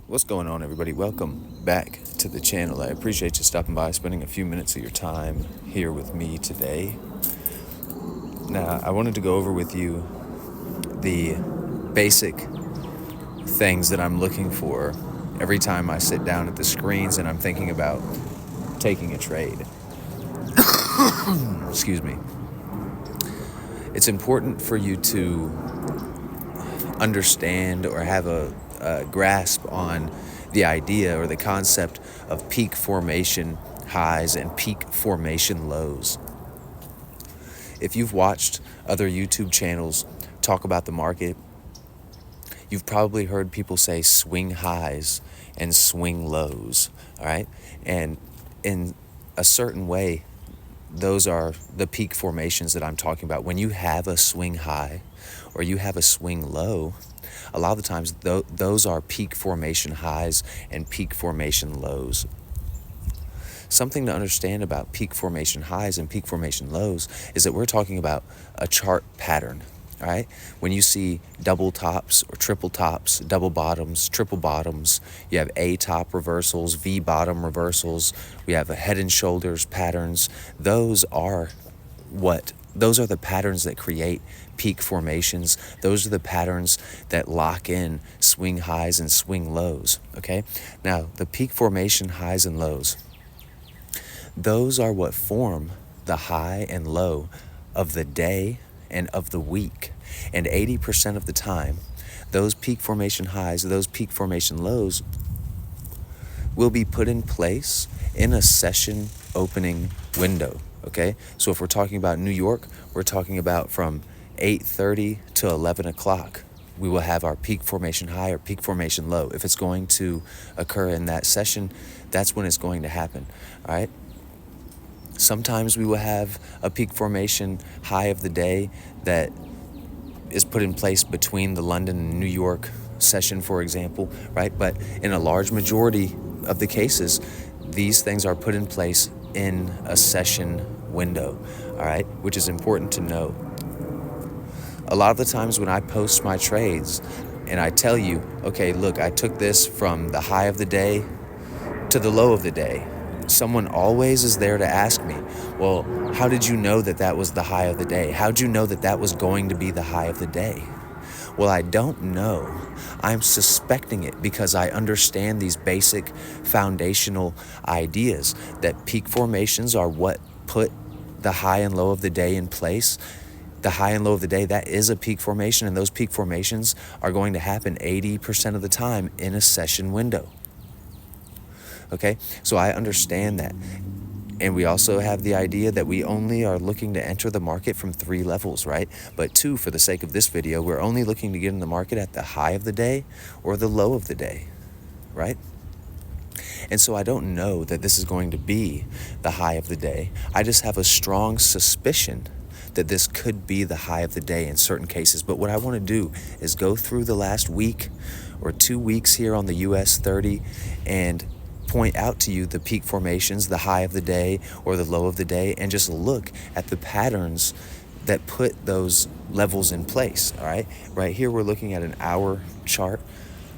What's going on, everybody? Welcome back to the channel. I appreciate you stopping by, spending a few minutes of your time here with me today. Now, I wanted to go over with you the basic things that I'm looking for every time I sit down at the screens and I'm thinking about taking a trade. Excuse me. It's important for you to understand or have a grasp on the idea or the concept of peak formation highs and peak formation lows. If you've watched other YouTube channels talk about the market, you've probably heard people say swing highs and swing lows, all right? And in a certain way, those are the peak formations that I'm talking about. When you have a swing high or you have a swing low, a lot of the times those are peak formation highs and peak formation lows. Something to understand about peak formation highs and peak formation lows is that we're talking about a chart pattern, all right? When you see double tops or triple tops, double bottoms, triple bottoms, you have A top reversals, V bottom reversals, we have a head and shoulders patterns. Those are the patterns that create peak formations. Those are the patterns that lock in swing highs and swing lows, okay? Now, the peak formation highs and lows, those are what form the high and low of the day and of the week. And 80% of the time, those peak formation highs, those peak formation lows will be put in place in a session opening window, okay? So if we're talking about New York, we're talking about from 8:30 to 11 o'clock. We will have our peak formation high or peak formation low. If it's going to occur in that session, that's when it's going to happen, all right? Sometimes we will have a peak formation high of the day that is put in place between the London and New York session, for example, right? But in a large majority of the cases, these things are put in place in a session window, all right? Which is important to know. A lot of the times when I post my trades and I tell you, okay, look, I took this from the high of the day to the low of the day, someone always is there to ask me, well, how did you know that that was the high of the day? How'd you know that that was going to be the high of the day? Well, I don't know. I'm suspecting it because I understand these basic foundational ideas that peak formations are what put the high and low of the day in place. The high and low of the day, that is a peak formation, and those peak formations are going to happen 80% of the time in a session window. Okay, so I understand that. And we also have the idea that we only are looking to enter the market from 3 levels, right? But 2, for the sake of this video, we're only looking to get in the market at the high of the day or the low of the day, right? And so I don't know that this is going to be the high of the day. I just have a strong suspicion that this could be the high of the day in certain cases. But what I want to do is go through the last week or 2 weeks here on the US 30 and point out to you the peak formations, the high of the day or the low of the day, and just look at the patterns that put those levels in place, all right? Right here, we're looking at an hour chart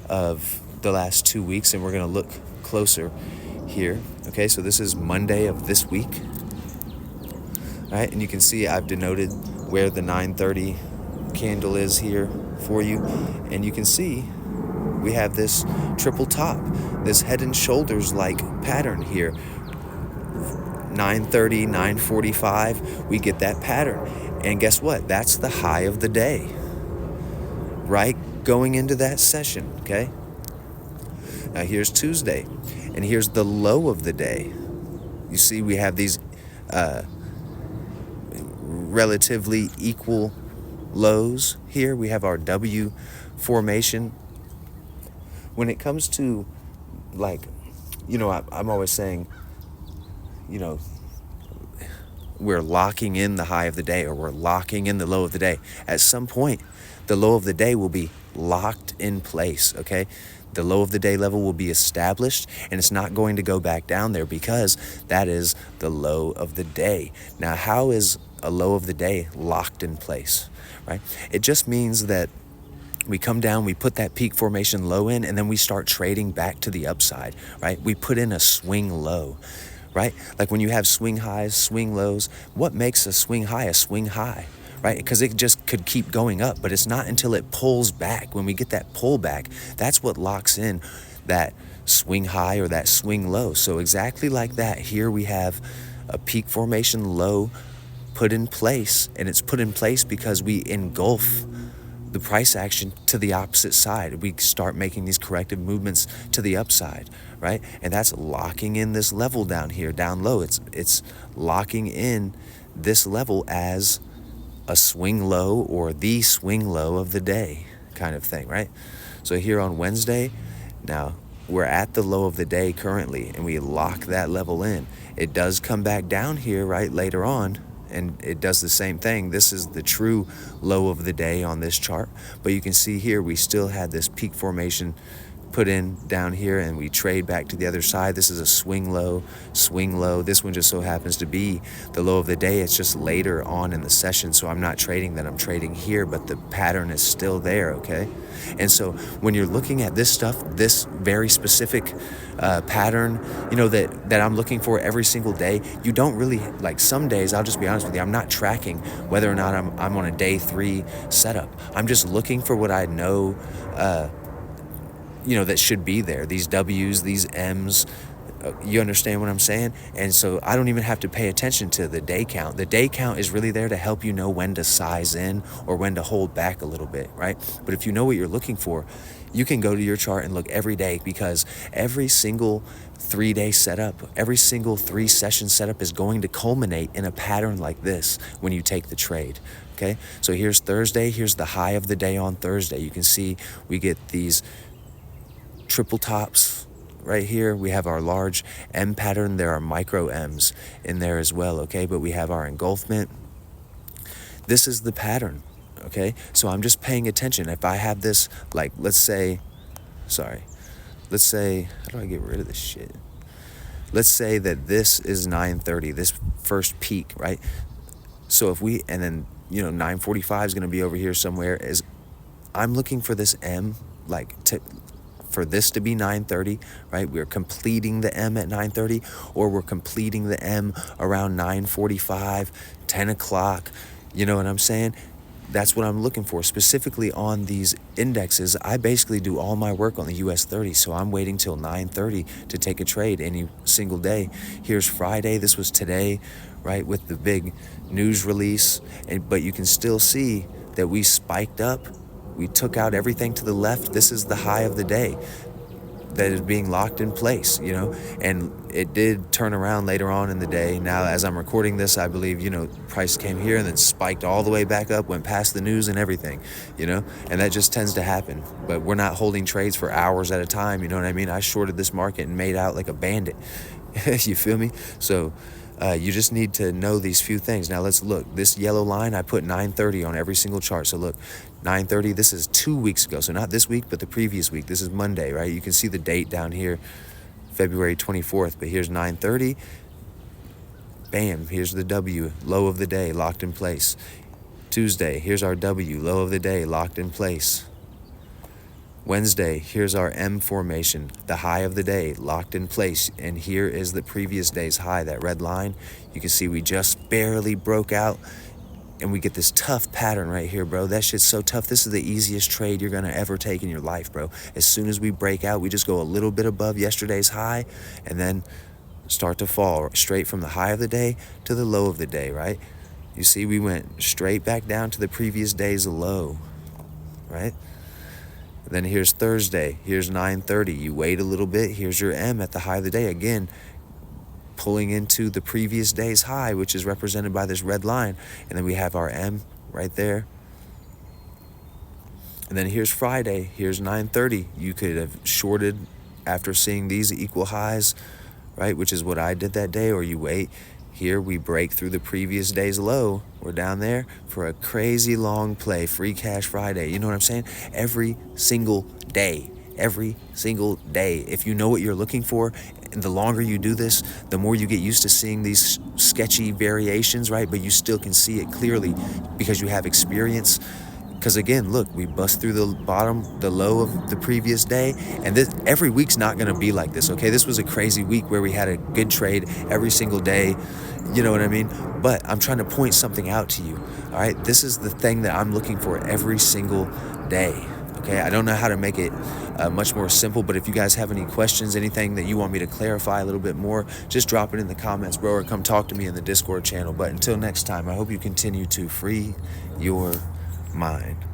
of the last 2 weeks, and we're going to look closer here, okay? So this is Monday of this week, all right? And you can see I've denoted where the 9:30 candle is here for you, and you can see we have this triple top, this head and shoulders like pattern here. 9:30, 9:45, we get that pattern. And guess what? That's the high of the day, right? Going into that session, okay? Now here's Tuesday, and here's the low of the day. You see we have these relatively equal lows here. We have our W formation. When it comes to, like, you know, I'm always saying, you know, we're locking in the high of the day or we're locking in the low of the day. At some point, the low of the day will be locked in place, okay? The low of the day level will be established, and it's not going to go back down there because that is the low of the day. Now, how is a low of the day locked in place, right? It just means that We come down, we put that peak formation low in, and then we start trading back to the upside, right? We put in a swing low, right? Like when you have swing highs, swing lows, what makes a swing high, right? Because it just could keep going up, but it's not until it pulls back. When we get that pullback, that's what locks in that swing high or that swing low. So exactly like that, here we have a peak formation low put in place, and it's put in place because we engulf the price action to the opposite side. We start making these corrective movements to the upside, right? And that's locking in this level down here, down low. It's locking in this level as a swing low or the swing low of the day kind of thing, right? So here on Wednesday, now we're at the low of the day currently, and we lock that level in. It does come back down here, right, later on, and it does the same thing. This is the true low of the day on this chart, but you can see here we still had this peak formation put in down here, and we trade back to the other side. This is a swing low. This one just so happens to be the low of the day. It's just later on in the session, so I'm not trading that. I'm trading here, but the pattern is still there, okay? And so when you're looking at this stuff, this very specific pattern, you know, that I'm looking for every single day, you don't really, like some days, I'll just be honest with you, I'm not tracking whether or not I'm on a day 3 setup. I'm just looking for what I know, that should be there. These W's, these M's, you understand what I'm saying? And so I don't even have to pay attention to the day count. The day count is really there to help you know when to size in or when to hold back a little bit, right? But if you know what you're looking for, you can go to your chart and look every day, because every single 3-day setup, every single 3-session setup is going to culminate in a pattern like this when you take the trade. Okay, so here's Thursday. Here's the high of the day on Thursday. You can see we get these triple tops right here. We have our large M pattern. There are micro M's in there as well, okay? But we have our engulfment. This is the pattern, okay? So I'm just paying attention. If I have this, like, let's say, how do I get rid of this shit? Let's say that this is 9:30, this first peak, right? So if we, and then, 9:45 is going to be over here somewhere. I'm looking for this M, for this to be 9:30, right? We're completing the M at 9:30, or we're completing the M around 9:45, 10 o'clock. You know what I'm saying? That's what I'm looking for. Specifically on these indexes, I basically do all my work on the US 30, so I'm waiting till 9:30 to take a trade any single day. Here's Friday. This was today, right, with the big news release. But you can still see that we spiked up. We took out everything to the left. This is the high of the day that is being locked in place, and it did turn around later on in the day. Now, as I'm recording this, I believe, price came here and then spiked all the way back up, went past the news and everything, and that just tends to happen. But we're not holding trades for hours at a time, you know what I mean? I shorted this market and made out like a bandit. You feel me? So you just need to know these few things. Now let's look. This yellow line, I put 9:30 on every single chart. So look, 9:30, this is 2 weeks ago. So not this week, but the previous week. This is Monday, right? You can see the date down here, February 24th. But here's 9:30. Bam, here's the W, low of the day, locked in place. Tuesday, here's our W, low of the day, locked in place. Wednesday, here's our M formation, the high of the day, locked in place. And here is the previous day's high, that red line. You can see we just barely broke out, and we get this tough pattern right here, bro. That shit's so tough. This is the easiest trade you're going to ever take in your life, bro. As soon as we break out, we just go a little bit above yesterday's high and then start to fall straight from the high of the day to the low of the day, right? You see, we went straight back down to the previous day's low, right? Then here's Thursday. Here's 9:30. You wait a little bit. Here's your M at the high of the day. Again, pulling into the previous day's high, which is represented by this red line. And then we have our M right there. And then here's Friday. Here's 9:30. You could have shorted after seeing these equal highs, right? Which is what I did that day. Or you wait. Here we break through the previous day's low. We're down there for a crazy long play, free cash Friday. You know what I'm saying? Every single day. If you know what you're looking for, the longer you do this, the more you get used to seeing these sketchy variations, right? But you still can see it clearly because you have experience Because again, look, we bust through the low of the previous day, and every week's not going to be like this, okay? This was a crazy week where we had a good trade every single day, you know what I mean? But I'm trying to point something out to you, all right? This is the thing that I'm looking for every single day, okay? I don't know how to make it much more simple, but if you guys have any questions, anything that you want me to clarify a little bit more, just drop it in the comments, bro, or come talk to me in the Discord channel. But until next time, I hope you continue to free your mind.